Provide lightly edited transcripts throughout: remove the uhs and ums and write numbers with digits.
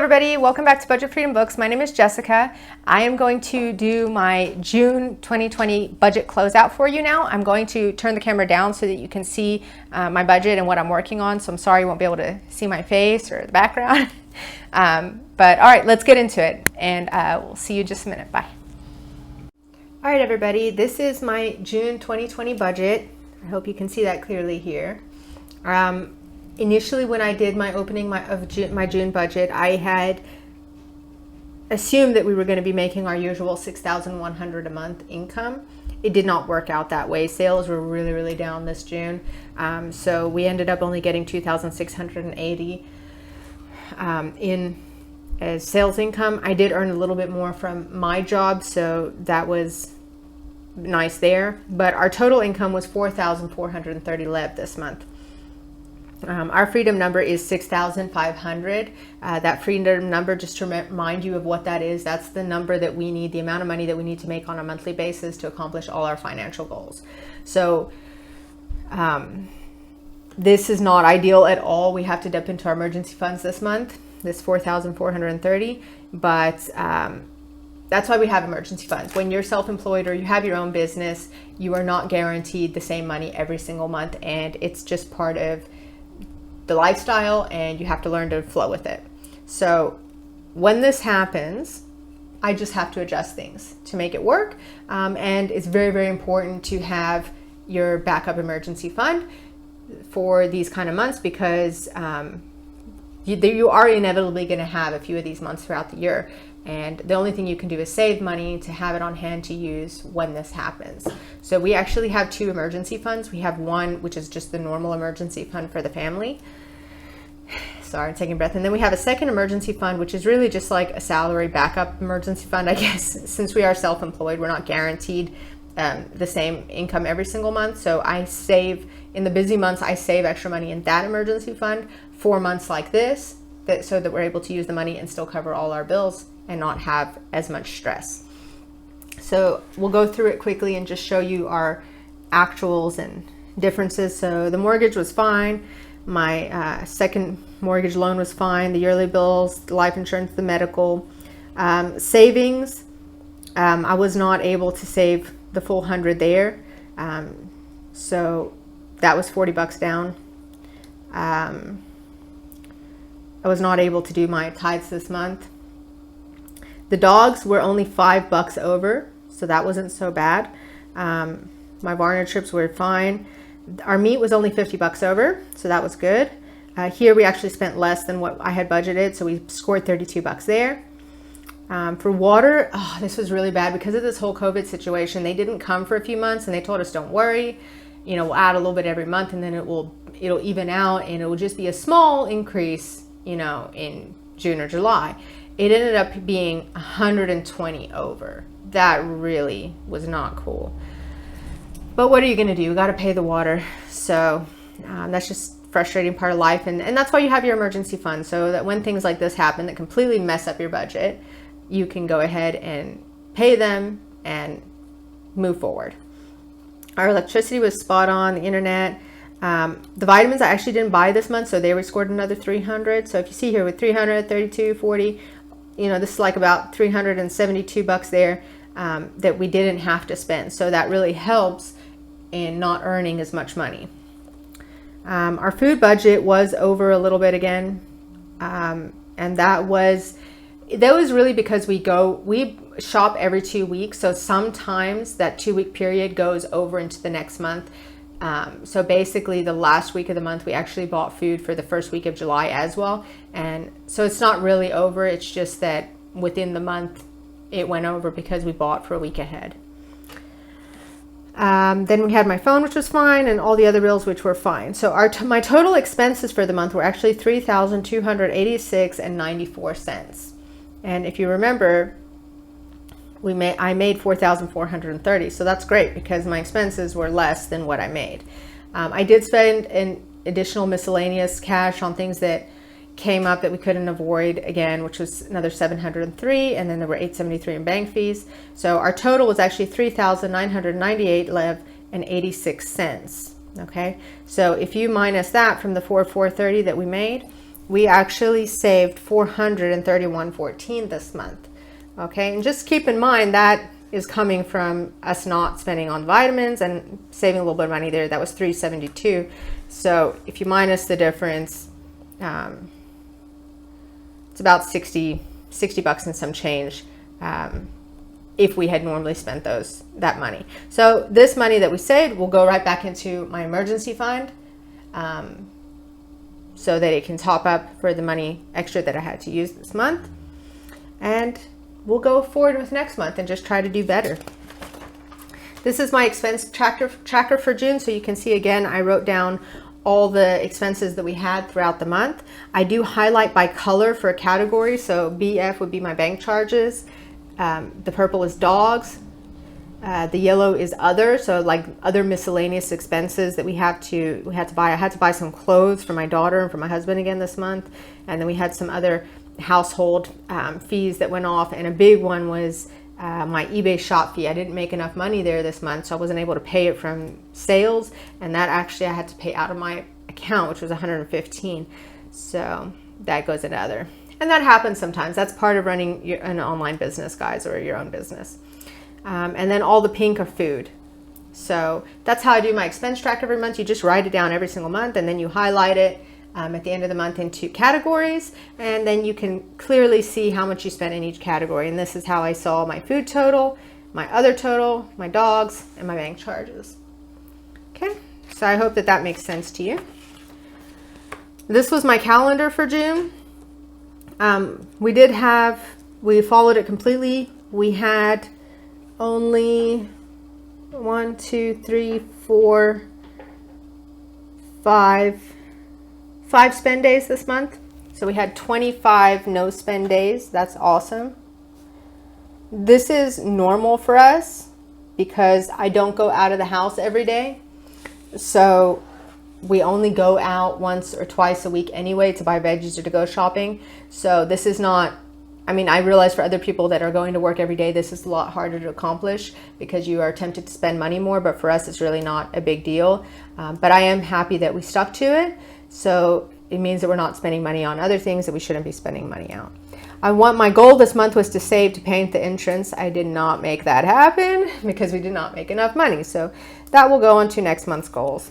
everybody, welcome back to Budget Freedom Books. My name is Jessica. I am going to do my June 2020 budget closeout for you now. I'm going to turn the camera down so that you can see my budget and what I'm working on. So I'm sorry you won't be able to see my face or the background. But all right, let's get into it, and we'll see you in just a minute. Bye. All right, everybody, this is my June 2020 budget. I hope you can see that clearly here. Initially, when I did my opening my June budget, I had assumed that we were going to be making our usual $6,100 a month income. It did not work out that way. Sales were really down this June, so we ended up only getting $2,680 in as sales income. I did earn a little bit more from my job, so that was nice there. But our total income was $4,430 lev this month. Our freedom number is 6,500. That freedom number, just to remind you of what that is, that's the number that we need, the amount of money that we need to make on a monthly basis to accomplish all our financial goals. So this is not ideal at all. We have to dip into our emergency funds this month, this 4,430, but that's why we have emergency funds. When you're self-employed or you have your own business, you are not guaranteed the same money every single month, and it's just part of the lifestyle, and you have to learn to flow with it. So when this happens, I just have to adjust things to make it work. And it's very important to have your backup emergency fund for these kind of months, because you are inevitably going to have a few of these months throughout the year. And the only thing you can do is save money to have it on hand to use when this happens. So we actually have two emergency funds. We have one, which is just the normal emergency fund for the family. Sorry, I'm taking a breath. And then we have a second emergency fund, which is really just like a salary backup emergency fund, I guess. Since we are self-employed, we're not guaranteed the same income every single month. So I save, in the busy months, I save extra money in that emergency fund for months like this, so that we're able to use the money and still cover all our bills and not have as much stress. So we'll go through it quickly and just show you our actuals and differences. So the mortgage was fine. My second mortgage loan was fine. The yearly bills, the life insurance, the medical. Savings, I was not able to save the full 100 there. So that was $40 down. I was not able to do my tithes this month. The dogs were only $5 over, so that wasn't so bad. My Varner trips were fine. Our meat was only $50 over, so that was good. Here we actually spent less than what I had budgeted, so we scored $32 there. For water, this was really bad because of this whole COVID situation. They didn't come for a few months, and they told us, don't worry, we'll add a little bit every month, and then it'll even out, and it will just be a small increase, in June or July. It ended up being 120 over. That really was not cool. But what are you going to do? You got to pay the water. So that's just frustrating part of life. And that's why you have your emergency fund, so that when things like this happen that completely mess up your budget, you can go ahead and pay them and move forward. Our electricity was spot on, the internet. The vitamins I actually didn't buy this month, so they scored another 300. So if you see here with 300, 32, 40, this is like about $372 there that we didn't have to spend. So that really helps in not earning as much money. Our food budget was over a little bit again. And that was really because we shop every 2 weeks. So sometimes that 2-week period goes over into the next month. So basically the last week of the month, we actually bought food for the first week of July as well. And so it's not really over. It's just that within the month it went over because we bought for a week ahead. Then we had my phone, which was fine, and all the other bills, which were fine. So my total expenses for the month were actually $3,286.94. And if you remember, I made $4,430, so that's great because my expenses were less than what I made. I did spend an additional miscellaneous cash on things that came up that we couldn't avoid again, which was another $703, and then there were $873 in bank fees. So our total was actually $3,998 lev and 86 cents. Okay, so if you minus that from the $4,430 that we made, we actually saved $431.14 this month. Okay, and just keep in mind that is coming from us not spending on vitamins and saving a little bit of money there. That was $372. So if you minus the difference, it's about 60 bucks and some change if we had normally spent that money. So this money that we saved will go right back into my emergency fund, so that it can top up for the money extra that I had to use this month. And we'll go forward with next month and just try to do better. This is my expense tracker for June. So you can see, again, I wrote down all the expenses that we had throughout the month. I do highlight by color for a category. So BF would be my bank charges. The purple is dogs. The yellow is other, so like other miscellaneous expenses that we had to buy. I had to buy some clothes for my daughter and for my husband again this month, and then we had some other household fees that went off, and a big one was my eBay shop fee. I didn't make enough money there this month, so I wasn't able to pay it from sales, and that actually I had to pay out of my account, which was $115. So that goes into other, and that happens sometimes. That's part of running an online business, guys, or your own business. And then all the pink are food. So that's how I do my expense track every month. You just write it down every single month, and then you highlight it at the end of the month into categories, and then you can clearly see how much you spent in each category. And this is how I saw my food total, my other total, my dogs, and my bank charges. Okay, so I hope that makes sense to you. This was my calendar for June. We followed it completely. We had only 5 spend days this month. So we had 25 no spend days. That's awesome. This is normal for us because I don't go out of the house every day. So we only go out once or twice a week anyway to buy veggies or to go shopping. So this is not, I mean, I realize for other people that are going to work every day, this is a lot harder to accomplish because you are tempted to spend money more, but for us, it's really not a big deal. But I am happy that we stuck to it. So it means that we're not spending money on other things that we shouldn't be spending money on. My goal this month was to save to paint the entrance. I did not make that happen because we did not make enough money. So that will go on to next month's goals.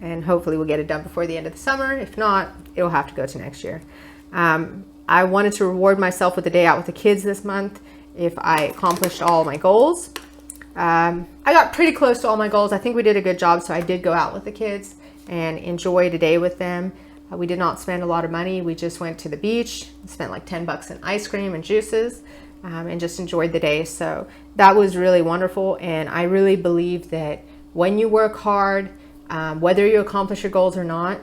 And hopefully we'll get it done before the end of the summer. If not, it'll have to go to next year. I wanted to reward myself with a day out with the kids this month if I accomplished all my goals. I got pretty close to all my goals. I think we did a good job, so I did go out with the kids and enjoyed a day with them. We did not spend a lot of money. We just went to the beach, spent like 10 bucks in ice cream and juices, and just enjoyed the day. So that was really wonderful, and I really believe that when you work hard, whether you accomplish your goals or not,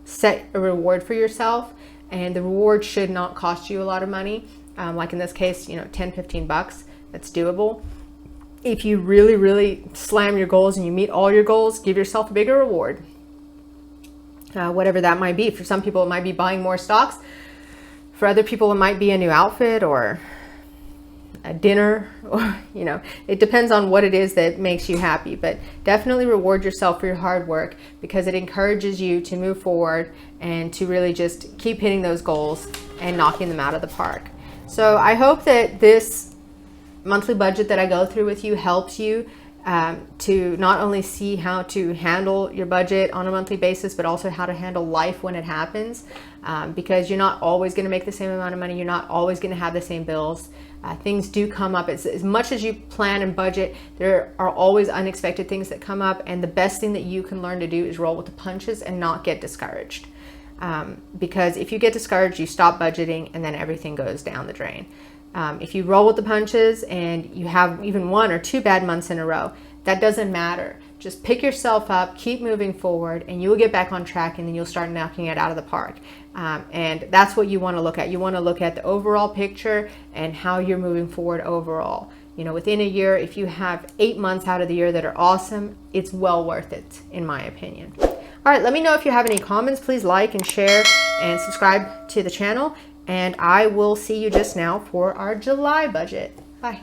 set a reward for yourself. And the reward should not cost you a lot of money. Like in this case, 10, 15 bucks, that's doable. If you really, really slam your goals and you meet all your goals, give yourself a bigger reward. Whatever that might be. For some people, it might be buying more stocks. For other people, it might be a new outfit or a dinner, or, it depends on what it is that makes you happy. But definitely reward yourself for your hard work because it encourages you to move forward and to really just keep hitting those goals and knocking them out of the park. So I hope that this monthly budget that I go through with you helps you to not only see how to handle your budget on a monthly basis, but also how to handle life when it happens, because you're not always going to make the same amount of money. You're not always going to have the same bills. Things do come up. As much as you plan and budget, there are always unexpected things that come up, and the best thing that you can learn to do is roll with the punches and not get discouraged. Because if you get discouraged, you stop budgeting and then everything goes down the drain. If you roll with the punches and you have even 1 or 2 bad months in a row, that doesn't matter. Just pick yourself up, keep moving forward, and you will get back on track, and then you'll start knocking it out of the park. And that's what you want to look at. You want to look at the overall picture and how you're moving forward overall. Within a year, if you have 8 months out of the year that are awesome, it's well worth it, in my opinion. All right, let me know if you have any comments. Please like and share and subscribe to the channel. And I will see you just now for our July budget. Bye.